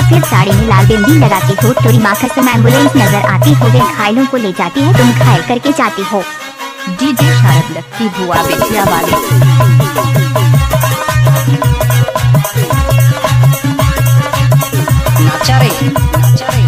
सफेद साड़ी में लाल बिंदी लगाती हो, तोरी माखर से एम्बुलेंस नजर आती हो, वे घायलों को ले जाती है, तुम घायल करके जाती हो। डीजे शारद लक्की भुआ बेटिया वाले। नाचा रे नाचा रे।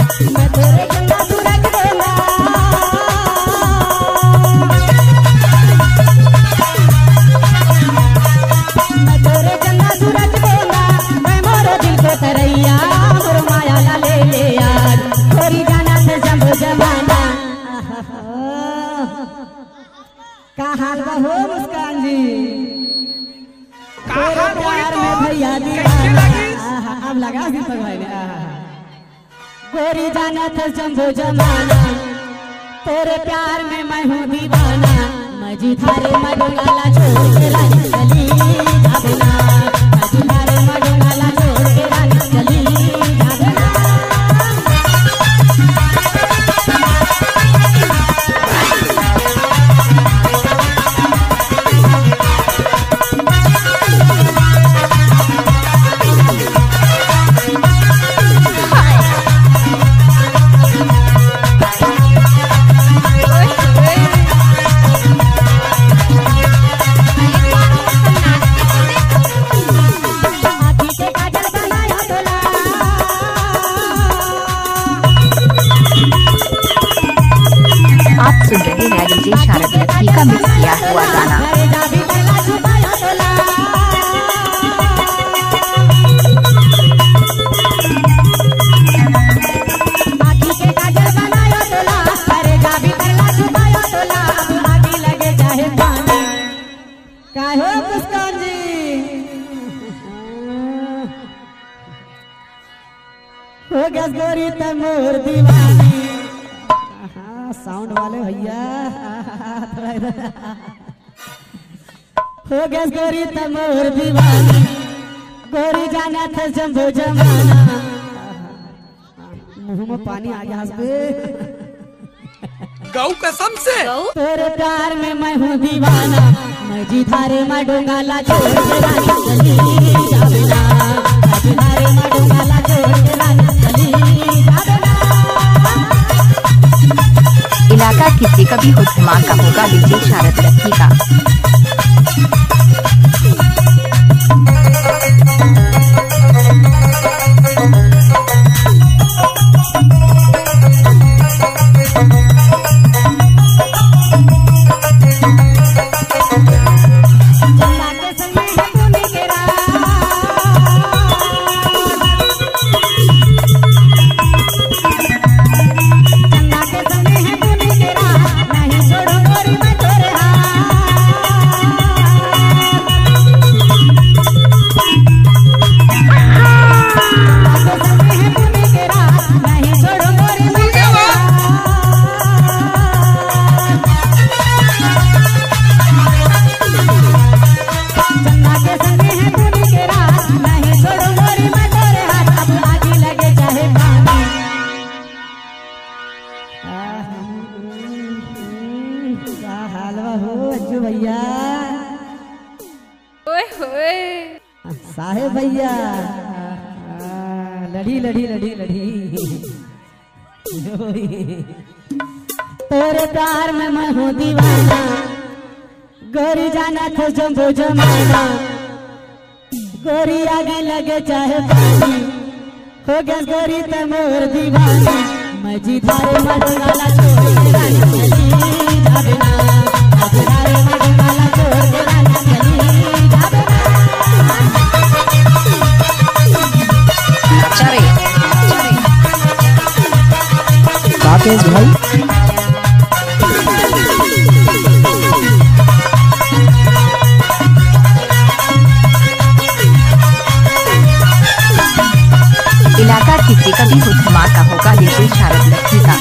का हाल बा हो मुस्कान जी? प्यार में भैया अब लगा दीपक भाई ने। गोरी जाना था जम्बो जमाना, तेरे प्यार में मैं हूँ दीवाना, मजी थारे मडोला छोड़ के रानी चली जाबेना, मजी थारे मडोला छोड़ के रानी चली जाबेना। सुन रहे हैं डीजे शारद लक्की का मिक्स किया हुआ गाना। हो गया गोरी तमोर दीवानी। साउंड वाले भैया हो गया गोरी तमोर दीवानी, गोरी जाना था जम्बो जमाना। मुंह में पानी आ गया हंसबे गौ कसम से। तेरे प्यार में मैं हूँ दीवाना, मैं जी थारे मडोंगाला छोड़ के रानी चली जाबेना, मैं थारे मडोंगाला छोड़ के रानी चली जाबेना। इलाका किसी का भी हो धमाका होगा डीजे शारद लक्की का। भैया साहेब भैया लड़ी लड़ी लड़ी लड़ी तेरे प्यार में मैं हूँ दीवाना, गोरी जाना था जम्बो जमाना, गोरी आगे लगे चाहे पानी, हो गया गोरी तमोर दीवानी, मैं जी थारे मडोंगाला छोड़ के रानी चली जाबेना, मैं थारे मडोंगाला छोड़ के रानी चली जाबेना। राकेश भाई इलाका किसी का भी हो धमाका होगा डीजे शारद लक्की का।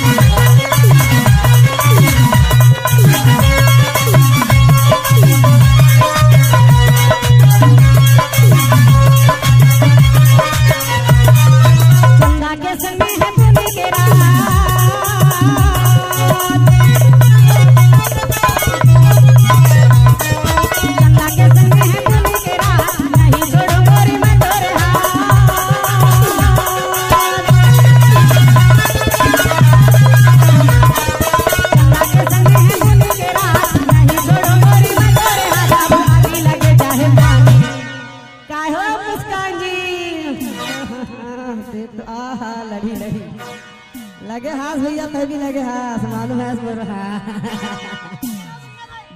आहा लड़ी लड़ी लगे हाथ भैया, मैं भी लगे हाथ, मालूम है बोल रहा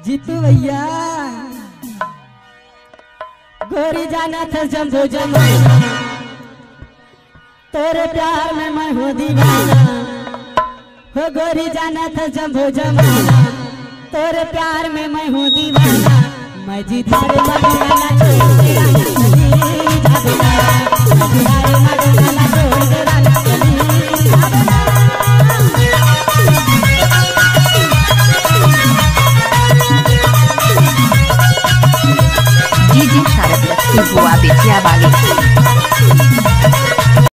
जीतू भैया। गोरी जाना था जम्बो जमाना, तेरे प्यार में मैं हूँ दीवाना। हो गोरी जाना था जम्बो जमाना, तेरे प्यार में मैं हूँ दीवाना। मैं जिधारे मगना छोड़ तेरा नदी जादूना, जिधारे मगना